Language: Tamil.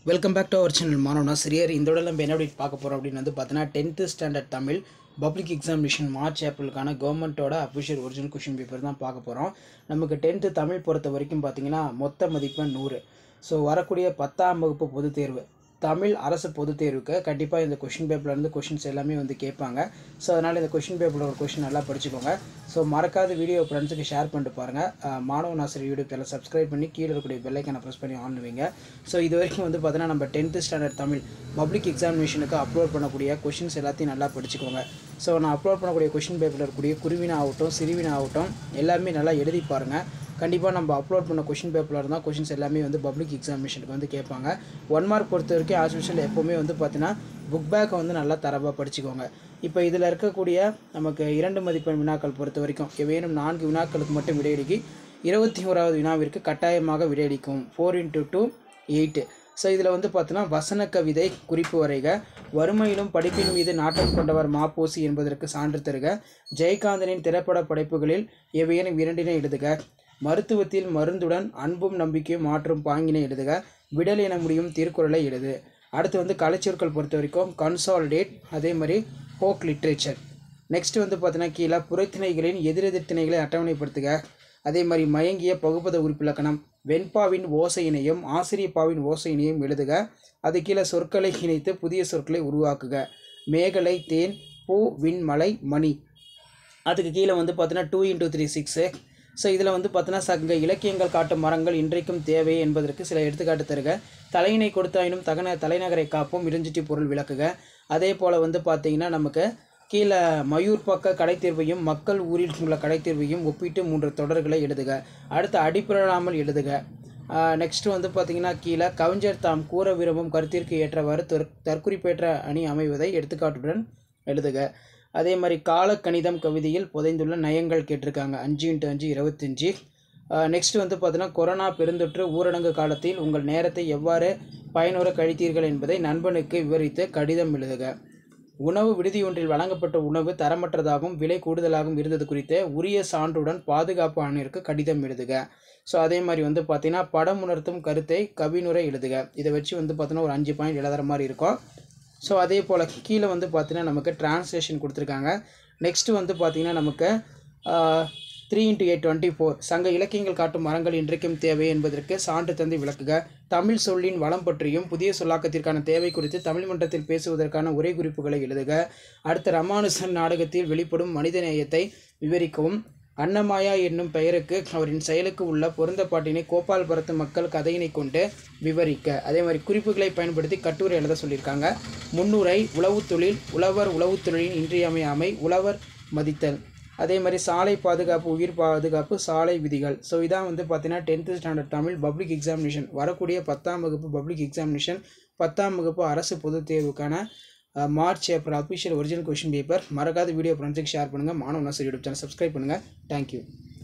Welcome back to our channel மாணவனா சிறியர் இந்த உடல் நம்ம என்ன அப்படி பார்க்க போகிறோம் அப்படின்னு வந்து பார்த்தீங்கன்னா 10th standard Tamil public examination March ஏப்ரலுக்கான கவர்மெண்ட்டோட அஃபிஷியல் ஒரிஜினல் கொஷின் பேப்பர் தான் பார்க்க போகிறோம். நமக்கு 10th தமிழ் பொறுத்த வரைக்கும் பார்த்தீங்கன்னா மொத்த மதிப்பெண் 100. ஸோ வரக்கூடிய 10ஆம் வகுப்பு பொதுத் தேர்வு தமிழ் அரசு பொதுத் தேர்வுக்கு கண்டிப்பாக இந்த கொஷின் பேப்பர்லேருந்து கொஷின்ஸ் எல்லாமே வந்து கேட்பாங்க. ஸோ அதனால் இந்த கொஷின் பேப்பரில் ஒரு கொஷின் நல்லா படிச்சுக்கோங்க. ஸோ மறக்காத வீடியோ ஃப்ரெண்ட்ஸுக்கு ஷேர் பண்ணிட்டு பாருங்கள். மாணவன் ஆசிரியர் யூடியூப் சேனல் சப்ஸ்கிரைப் பண்ணி கீழே இருக்கக்கூடிய பெல்லைக்கான ப்ரெஸ் பண்ணி ஆன் பண்ணுவீங்க. ஸோ இது வரைக்கும் வந்து பார்த்தீங்கன்னா நம்ம 10th ஸ்டாண்டர்ட் தமிழ் பப்ளிக் எக்ஸாமினேஷனுக்கு அப்லோட் பண்ணக்கூடிய கொஷின்ஸ் எல்லாத்தையும் நல்லா படிச்சுக்கோங்க. ஸோ நான் அப்லோட் பண்ணக்கூடிய கொஷின் பேப்பரில் இருக்கக்கூடிய குருவினா ஆகட்டும் சிறுவினா ஆகட்டும் எல்லாமே நல்லா எழுதி பாருங்கள். கண்டிப்பாக நம்ம அப்லோட் பண்ண கொஷின் பேப்பரில் இருந்தால் கொஷின்ஸ் எல்லாமே வந்து பப்ளிக் எக்ஸாமினேஷனுக்கு வந்து கேட்பாங்க. 1 மார்க் பொறுத்த வரைக்கும் ஆஸ் யூஷுவல் எப்போவுமே வந்து பார்த்தீங்கன்னா புக் பேக்கை வந்து நல்லா தரவாக படிச்சுக்கோங்க. இப்போ இதில் இருக்கக்கூடிய நமக்கு 2 மதிப்பெண் வினாக்கள் பொறுத்த வரைக்கும் வேணும் 4 வினாக்களுக்கு மட்டும் விடையளிக்கி 21வது வினாவிற்கு கட்டாயமாக விடையளிக்கும் 4x2 8. ஸோ இதில் வந்து பார்த்தீங்கன்னா வசன கவிதை குறிப்பு வரைக, வறுமையிலும் படிப்பின் மீது நாட்டம் கொண்டவர் மாப்போசி என்பதற்கு சான்று தருக, ஜெயகாந்தனின் திரைப்பட படைப்புகளில் எவையேனும் 2 எழுதுக, மருத்துவத்தில் மருந்துடன் அன்பும் நம்பிக்கையும் மாற்றும் பாங்கினை எழுதுக, விடல் என முடியும் திருக்குறளை எழுது. அடுத்து வந்து கலைச்சொற்கள் பொறுத்த வரைக்கும் கன்சாலிடேட், அதே மாதிரி ஃபோக் லிட்ரேச்சர். நெக்ஸ்ட் வந்து பார்த்தீங்கன்னா கீழே புறத்திணைகளின் எதிரெதிர் திணைகளை அட்டவணைப்படுத்துக, அதே மாதிரி மயங்கிய பகுப்பத உறுப்பிலக்கணம், வெண்பாவின் ஓசையினையும் ஆசிரியப்பாவின் ஓசையினையும் எழுதுக, அது கீழே சொற்களை இணைத்து புதிய சொற்களை உருவாக்குக, மேகலை தேன் பூ விண் மலை மணி. அதுக்கு கீழே வந்து பார்த்தீங்கன்னா 2x3 6. ஸோ இதில் வந்து பார்த்தீங்கன்னா சங்க இலக்கியங்கள் காட்டும் மரங்கள் இன்றைக்கும் தேவை என்பதற்கு சில எடுத்துக்காட்டு தருக, தலையினை கொடுத்தாயினும் தலைநகரை காப்பும் இருஞ்சிட்டி பொருள் விளக்குக. அதே போல் வந்து பார்த்திங்கன்னா நமக்கு கீழே மயூர் பக்க கடைத்தீர்வையும் மக்கள் ஊரில் உள்ள கடைத்தீர்வையும் ஒப்பிட்டு 3 தொடர்களை எழுதுக. அடுத்து அடிப்பிரலாமல் எழுதுக. நெக்ஸ்ட்டு வந்து பார்த்திங்கன்னா கீழே கவிஞர் தாம் கூற விரும்பும் கருத்திற்கு ஏற்றவாறு தற்குறிப்பேற்ற அணி அமைவதை எடுத்துக்காட்டுடன் எழுதுக. அதே மாதிரி காலக்கணிதம் கவிதையில் புதைந்துள்ள நயங்கள் கேட்டிருக்காங்க 5x5 25. நெக்ஸ்ட் வந்து பார்த்தீங்கன்னா கொரோனா பெருந்தொற்று ஊரடங்கு காலத்தில் உங்கள் நேரத்தை எவ்வாறு பயனுற கழித்தீர்கள் என்பதை நண்பனுக்கு விவரித்து கடிதம் எழுதுக. உணவு விடுதியொன்றில் வழங்கப்பட்ட உணவு தரமற்றதாகவும் விலை கூடுதலாகவும் இருந்தது குறித்து உரிய சான்றுடன் பாதுகாப்பு ஆணையருக்கு கடிதம் எழுதுக. ஸோ அதே மாதிரி வந்து பார்த்தீங்கன்னா படம் உணர்த்தும் கருத்தை கவினுரை எழுதுக. இதை வச்சு வந்து பார்த்தீங்கன்னா ஒரு 5 பாயிண்ட் எழுதுகிற மாதிரி இருக்கும். ஸோ அதே போல் கீழே வந்து பார்த்தீங்கன்னா நமக்கு டிரான்ஸ்லேஷன் கொடுத்துருக்காங்க. நெக்ஸ்ட்டு வந்து பார்த்திங்கன்னா நமக்கு 3x8 24 சங்க இலக்கியங்கள் காட்டும் மரங்கள் இன்றைக்கும் தேவை என்பதற்கு சான்று தந்து விளக்குக. தமிழ் சொல்லின் வளம் பற்றியும் புதிய சொல்லாக்கத்திற்கான தேவை குறித்து தமிழ் மன்றத்தில் பேசுவதற்கான உரை குறிப்புகளை எழுதுக. அடுத்த ராமானுஜன் நாடகத்தில் வெளிப்படும் மனித நேயத்தை விவரிக்கவும், அன்னமாயா என்னும் பெயருக்கு அவரின் செயலுக்கு உள்ள பொருந்தப்பாட்டினை கோபால்புரத்து மக்கள் கதையினை கொண்டு விவரிக்க. அதே மாதிரி குறிப்புகளை பயன்படுத்தி கட்டுரை எழுத சொல்லியிருக்காங்க. முன்னுரை உழவு தொழில், உழவர் உழவு தொழிலின் இன்றியமையாமை, உழவர் மதித்தல், அதே மாதிரி சாலை பாதுகாப்பு, உயிர் பாதுகாப்பு, சாலை விதிகள். ஸோ இதான் வந்து பார்த்தீங்கன்னா 10th standard Tamil public examination வரக்கூடிய 10ஆம் வகுப்பு பப்ளிக் எக்ஸாமினேஷன் 10ஆம் வகுப்பு அரசு பொதுத் தேர்வுக்கான March April official original question paper. மறக்காத வீடியோ ஃப்ரெண்ட்ஸுக்கு ஷேர் பண்ணுங்கள். மாணவன் ஆசிரியர் யூடியூப் சேனல் சப்ஸ்கிரைப் பண்ணுங்கள். தேங்க்யூ.